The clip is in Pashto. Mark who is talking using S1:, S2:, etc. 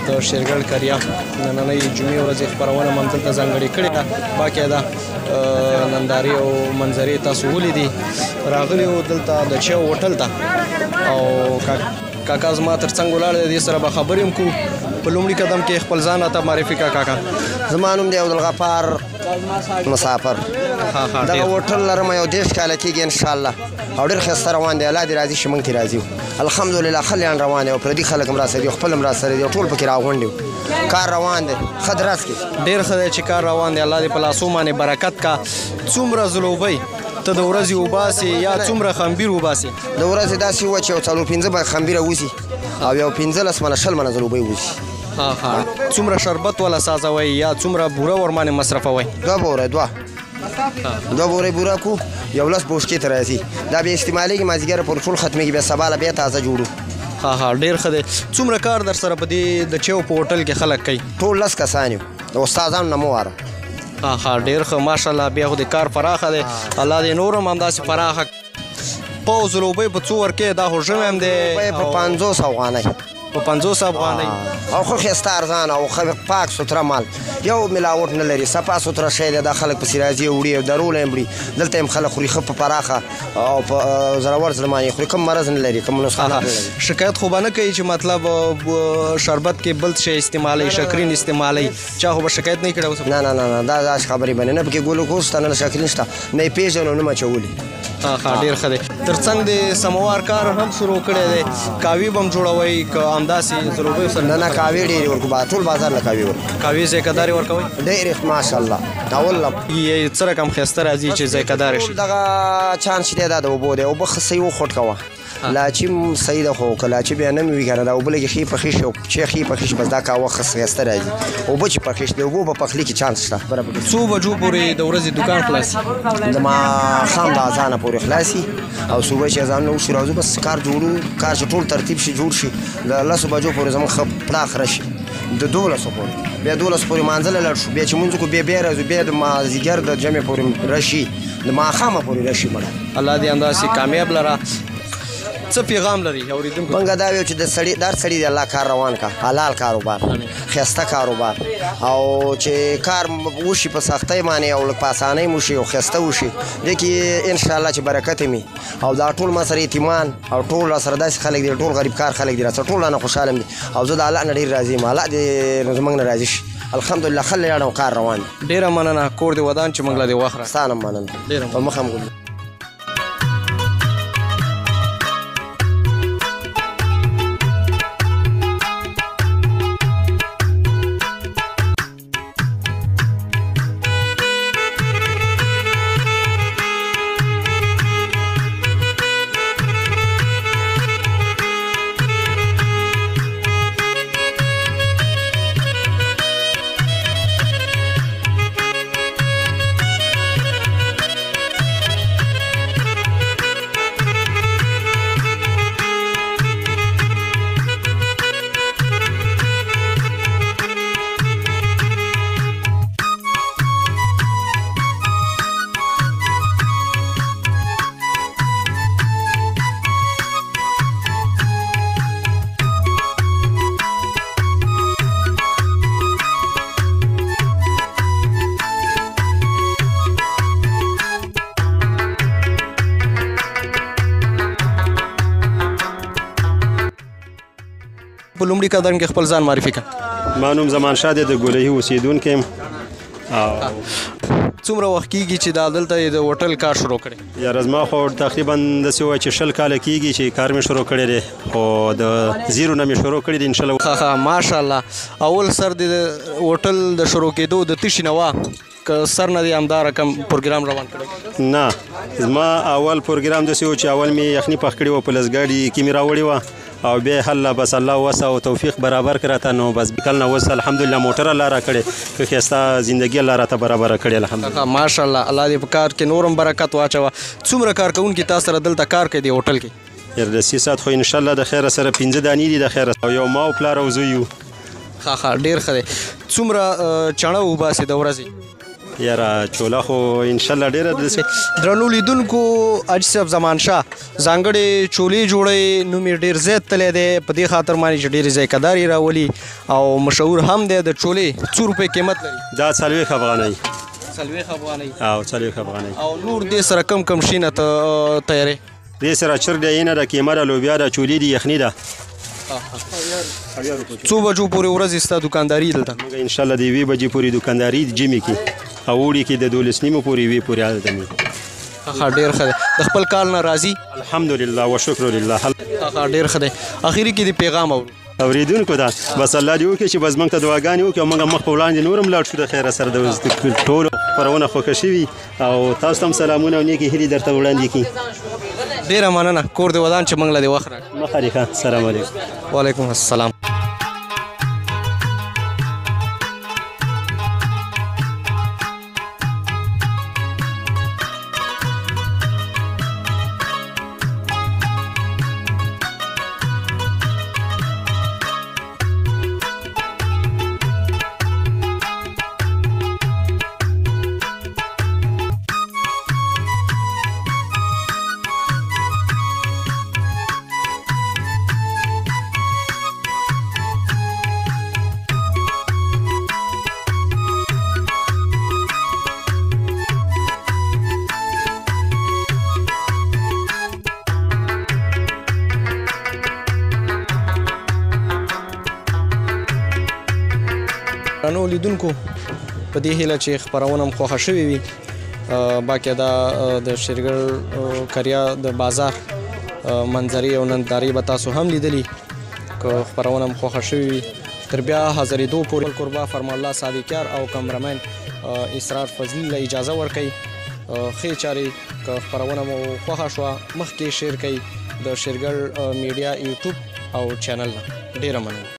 S1: د شیرګل کریا نننۍ جمعې ورځې خپرونه مو همدلته ځانګړې کړې ده. باقاعده نندارې او منظرې تاسو ولیدې. راغلي وو دلته د چای هوټل ته او کاکا زما تر څنګ ولاړ دی، دې سره به خبرې هم کوو. په لومړي قدم کې خپل ځان راته معرفي کړه کاکا.
S2: زما نوم دی عبدالغفار مسافر. دغه هوټل لرم یو 10 کاله کېږي انشاءالله او ډېر ښایسته روان دی. الله دې راضي شي، موږ ترې راضي یو الحمدلله. خلیان روان دی او پردي خلک هم راسره دي، خپل هم راسره دي، ټول پکې راغونډ یو. کار روان دی ښه درس کې
S1: ډېر ښه دی چې کار روان دی. الله دې په لاسو باندې برکت کا. څومره ځلوبۍ ته د ورځې وباسې یا څومره خمبیر وباسې؟
S2: د ورځې داسې وه چې یو 4-5 به خمبیره وځي او یو 15 منه 20 منه ځلوبۍ وځي.
S1: څومره شربت ولا سازوئ یا څومره بوره ورمانې مصرفوئ؟
S2: 2 بوره 2 بورې بوره کو، یو 10 بوشکې ته راځي. دا بیا استعمالېږي، مازدیګره پورې ټول ختمېږي، بیا سبا له بیا تازه جوړو.
S1: ډېر ښه دی. څومره کار در سره په دې د چایو په هوټل کې خلک کوي؟
S2: ټول 10 کسان یو، د استادانو نه مو واره.
S1: ډېر ښه ماشاءالله. بیا خو د کار پراخه دی، الله دې نور هم همداسې پراخه. پاو ځلوبۍ په څو ورکې؟ دا خو ژمی هم دی.
S2: په 500 افغانۍ.
S1: په 500 افغانۍ
S2: او خو ښایسته ارزان او پاک سوتره مال، یو ملاوټ نه لري، صفا سوتره شی دی. دا خلک پسې راځي وړي او درول یې وړي. دلته هم خلک خوري ښه په پراخه او په زړور زړه باندې خوري، کوم مرض نه لري، کوم نسخه نه لري.
S1: شکایت خو به نه کوي چې مطلب شربت کې بل شی استعمالوي، شکرین استعمالوي؟ چا خو به شکایت نه کړی اوس؟
S2: نه نه نه دا داسې خبرې به نه. پکې ګلوکوز شته، نه شکرین شته، نه یې پېژنو نه مچولي.
S1: ډېر ښه دی. تر څنګ د سموار کار هم شروع کړی دی. کاوي به هم جوړوئ که همداسې ځلوبۍ سره؟
S2: نه نه کاوي ډېرې ورکو، ټول بازار له کاوي ورکو.
S1: کاوي ذایقه‌دارې ورکوئ؟
S2: ډېرې ماشاءالله. اول
S1: څه رقم ښایسته راځي چې ذایقه‌داره شي؟
S2: دغه چانس چې دی دا د اوبو دی. اوبه ښه صحیح وخوټ کوه. لاچي هم صحیح ده، خو که لاچي بیا نه مې وي که نه، دا اوبه لږې ښې پخې شي او چې ښې پخې شي بس دا قهوه ښه ښایسته راځي. اوبه چې پخې شي د اوبو په پخلي کې چانس شته.
S1: څو بجو پورې د ورځې دکان خلاصي؟
S2: د ماښام د اذانه پورې خلاصي او صبح چې اذان نه وشي راځو بس کار جوړو. کار چې ټول ترتیب شي جوړ شي د 10 بجو پورې زموږ ښه پراخ راشي، د 12 پورې بیا 12 پورې مانځله لاړ شو، بیا چې مونځ کو بیا راځو، بیا د مازدیګر د جمعې پورې راشي، د ماښامه پورې راشي. مړه
S1: الله دې همداسې کامیاب لره. څه پیغام لري اورېدونکو؟
S2: موږ دا ویو چې د سړي در سړي د الله کار روان کا، حلال کاروبار، ښایسته کاروبار، او چې کار وشي په سختۍ باندې او لږ په اسانۍ مو شي او ښایسته وشي، دې کې انشاءالله چې برکت مي او دا ټول ما سره یتیمان او ټول راسره داسې خلک دي، ټول غریب کار خلک دي راسره، ټول رانه خوشحاله دي او زه د الله نه ډېر راضي یم. الله دې زموږ نه راضي شي. الحمدلله ښه لاړم، کار روان دی.
S1: ډېره مننه. کور دې ودان چې موږ له دې وخت را
S2: ستا نه مننه. په مخه مو
S1: په لومړي قدم کې خپل ځان معرفي کړه.
S3: ما نوم زمان شاه دی، د ګولهي اوسېدونکی یم.
S1: څومره وخت کېږي چې دا دلته د هوټل کار شروع کړی؟
S3: یاره زما خو تقریبا داسې ووایه چې 20 کاله کېږي چې کار مې شروع کړی دی، خو د زیرو نه مې شروع کړی دی انشاءالله.
S1: ښه ماشاءالله. اول سر د هوټل د شروع کېدو د تشي نه وه که سر نه دی همدا رقم پروګرام روان کړی؟
S3: نه، زما اول پروګرام داسې و چې اول مې یخني پخ کړې وه، په لسګاډي کې مې راوړې وه او بیا هله بس الله وسه او توفیق برابر کړه ته، نو بس کله نه اوس الحمدلله موټر الله راکړې، که ښایسته زندګي الله راته برابره کړې الحمدلله.
S1: ماشاءالله. الله دې په کار کې نورم برکت واچوه. څومره کارکوونکي تاسو سره دلته کار کوي د هوټل کې؟
S3: یاره د 3 ساعت خو انشاءالله د خیره سره 5 دانې دي د خیره، او یو ما او پلار او زوی یو.
S1: ښه ډېر ښه دی. څومره چڼه وباسي د ورځې؟
S3: یاره چوله خو انشاءالله ډېره داسې.
S1: درنو لیدونکو، حاجي صاحب زمان شاه ځانګړې چولې جوړوي، نوم یې ډېر زیات تللی دی په دې خاطر باندې چې ډېرې ذایقهدار یې راولي او مشهور هم دی. د چولې څو روپۍ قیمت لري؟
S3: دا 40 افغانۍ.
S1: 40 افغانۍ.
S3: او 40 افغانۍ.
S1: او نور دې سره کم کم شي نه ته تیارې؟
S3: دې سره چرګ دی، اینه ده، کیمه ده، لوبیا ده، چولې دي، یخني ده.
S1: څو بجو پورې ورځې ستا دکانداري دلته؟
S3: موږ انشاءالله د 1 بجې پورې دکانداري جمعې کې، او اوړي کې د 12 نیمو پورې 1 پورې هلته مې.
S1: ډېر ښه دی. د خپل کال نه راضي؟
S3: الحمدلله وشکر لله.
S1: ډېر ښه دی. اخري کې د پیغام
S3: اوریدونکو ته بس الله دې وکړي چې بس موږ ته دعاګانې وکړي او موږ مخ په وړاندې نور هم لاړ شو د خیره سره. د ټولو خپرونه خوښه شوي او تاسو ته هم سلامونه او نیکې هیلې درته وړاندې کړي.
S1: ډېره مننه. کور دې ودان چې موږ له دې وخت راکړې.
S3: مخه دې ښه. السلام علیکم.
S1: وعلیکم السلام. درنو لیدونکو، په دې هیله چې خپرونه هم خوښه شوې وي، باقاعده د شیرګل کریا د بازار منظرې او نندارې به تاسو هم لیدلي. که خپرونه هم خوښه شوې وي، تر بیا حاضرېدو پورې قربا فرمان الله صادقیار او کمرمین اسرار فضلي له اجازه ورکوي. ښې چارې که خپرونه مو خوښه شوه مخکې شیر کوئ د شیرګل میډیا یوټیوب او چینل نه. ډېره مننه.